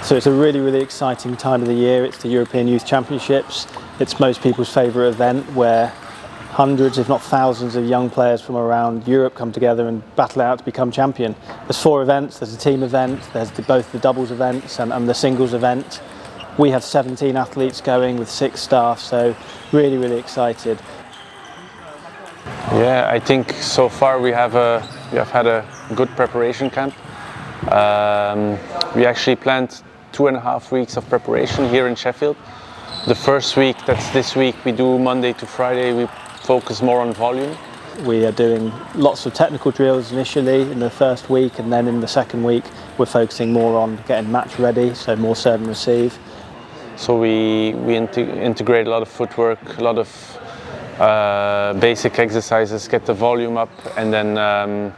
So it's a really, really exciting time of the year. It's the European Youth Championships. It's most people's favourite event where hundreds, if not thousands, of young players from around Europe come together and battle it out to become champion. There's 4 events. There's a team event, there's both the doubles events and the singles event. We have 17 athletes going with 6 staff, so really, really excited. Yeah, I think so far we have had a good preparation camp. We actually planned 2.5 weeks of preparation here in Sheffield. The first week, that's this week, we do Monday to Friday, we focus more on volume. We are doing lots of technical drills initially in the first week, and then in the second week we're focusing more on getting match ready, so more serve and receive. So we integrate a lot of footwork, a lot of basic exercises, get the volume up, and then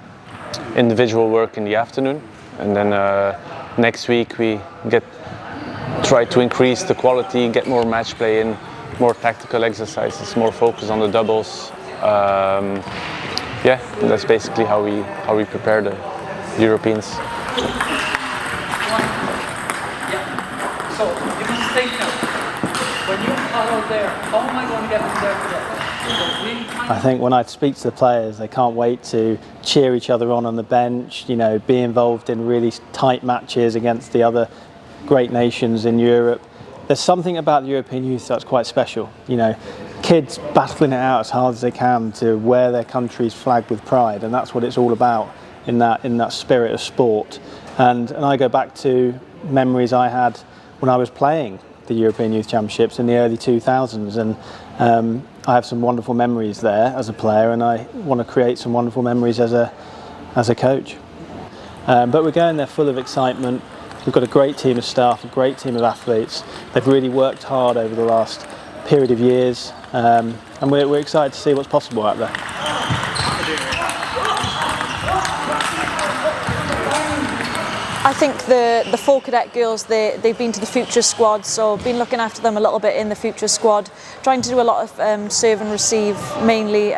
individual work in the afternoon. And then next week we try to increase the quality, get more match play in, more tactical exercises, more focus on the doubles. Yeah, that's basically how we prepare the Europeans. So you must think now, when you follow there, how am I going to get them there together? I think when I speak to the players, they can't wait to cheer each other on the bench, you know, be involved in really tight matches against the other great nations in Europe. There's something about the European youth that's quite special, you know, kids battling it out as hard as they can to wear their country's flag with pride, and that's what it's all about in that spirit of sport. And I go back to memories I had when I was playing the European Youth Championships in the early 2000s, and I have some wonderful memories there as a player, and I want to create some wonderful memories as a coach. But we're going there full of excitement. We've got a great team of staff, a great team of athletes. They've really worked hard over the last period of years, and we're excited to see what's possible out there. I think the 4 cadet girls, they've been to the future squad, so been looking after them a little bit in the future squad, trying to do a lot of serve and receive, mainly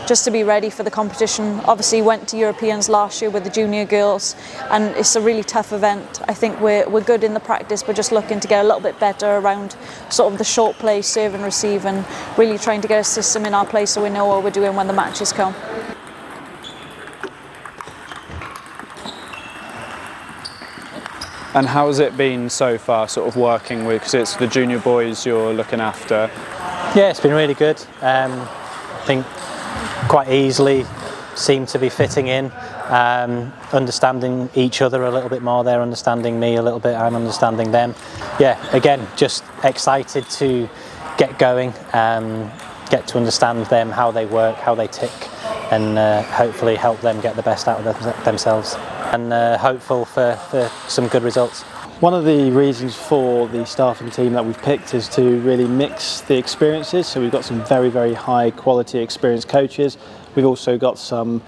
just to be ready for the competition. Obviously went to Europeans last year with the junior girls, and it's a really tough event. I think we're good in the practice, but just looking to get a little bit better around sort of the short play, serve and receive, and really trying to get a system in our place so we know what we're doing when the matches come. And how has it been so far, sort of working with, because it's the junior boys you're looking after? Yeah, it's been really good. I think quite easily seem to be fitting in, understanding each other a little bit more. They're understanding me a little bit, I'm understanding them. Yeah, again, just excited to get going, get to understand them, how they work, how they tick, and hopefully help them get the best out of themselves. And hopeful for some good results. One of the reasons for the staffing team that we've picked is to really mix the experiences. So we've got some very, very high quality experienced coaches. We've also got some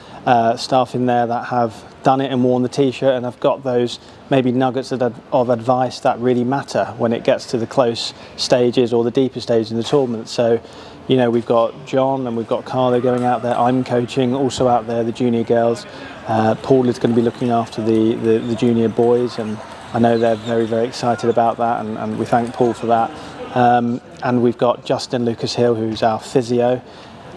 staff in there that have done it and worn the t-shirt and have got those maybe nuggets of advice that really matter when it gets to the close stages or the deeper stages in the tournament. So, you know, we've got John and we've got Carlo going out there. I'm coaching also out there the junior girls. Paul is going to be looking after the junior boys, and I know they're very, very excited about that, and we thank Paul for that. And we've got Justin Lucas Hill, who's our physio,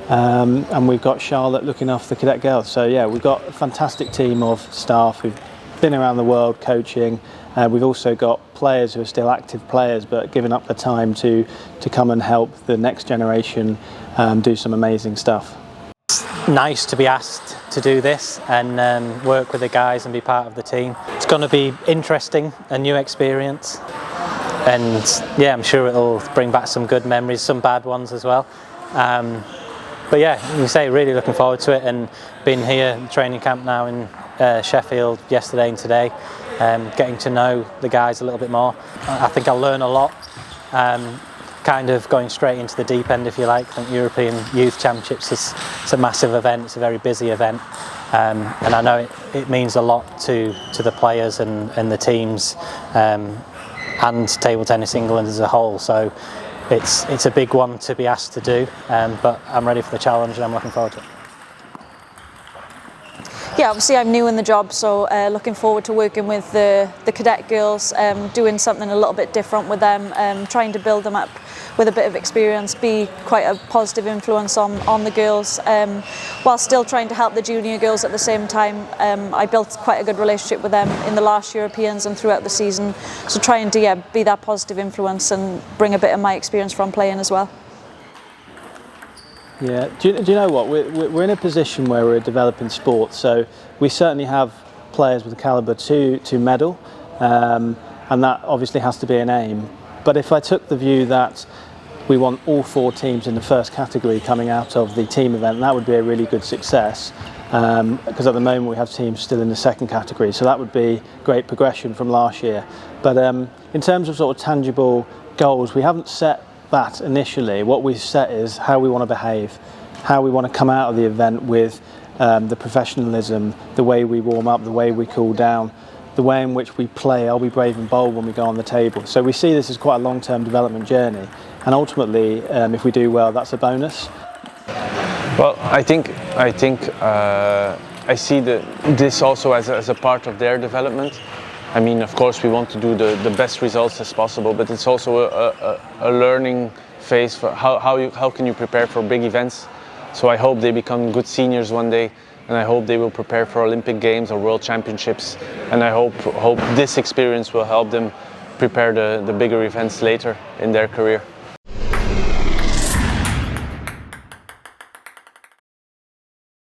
and we've got Charlotte looking after the cadet girls. So yeah, we've got a fantastic team of staff who've been around the world coaching. We've also got players who are still active players but giving up the time to come and help the next generation do some amazing stuff. Nice to be asked to do this and work with the guys and be part of the team. It's going to be interesting, a new experience, and yeah, I'm sure it'll bring back some good memories, some bad ones as well. But yeah, you say really looking forward to it, and been here in training camp now in Sheffield yesterday and today, getting to know the guys a little bit more. I think I'll learn a lot. Kind of going straight into the deep end, if you like. I think European Youth Championships is a massive event, it's a very busy event, and I know it means a lot to the players and the teams, and Table Tennis England as a whole. So it's a big one to be asked to do, but I'm ready for the challenge and I'm looking forward to it. Yeah, obviously I'm new in the job, so looking forward to working with the cadet girls, doing something a little bit different with them, trying to build them up with a bit of experience, be quite a positive influence on the girls, while still trying to help the junior girls at the same time. I built quite a good relationship with them in the last Europeans and throughout the season, so trying to be that positive influence and bring a bit of my experience from playing as well. Yeah, do you know what? We're in a position where we're developing sport, so we certainly have players with the calibre to medal, and that obviously has to be an aim. But if I took the view that we want all 4 teams in the first category coming out of the team event, that would be a really good success, because at the moment we have teams still in the second category, so that would be great progression from last year. But in terms of sort of tangible goals, we haven't set that initially. What we've set is how we want to behave, how we want to come out of the event with the professionalism, the way we warm up, the way we cool down, the way in which we play. Are we brave and bold when we go on the table? So we see this as quite a long-term development journey, and ultimately if we do well, that's a bonus. Well, I think I see this also as a part of their development. I mean, of course, we want to do the best results as possible, but it's also a learning phase for how can you prepare for big events. So I hope they become good seniors one day, and I hope they will prepare for Olympic Games or World Championships, and I hope this experience will help them prepare the bigger events later in their career.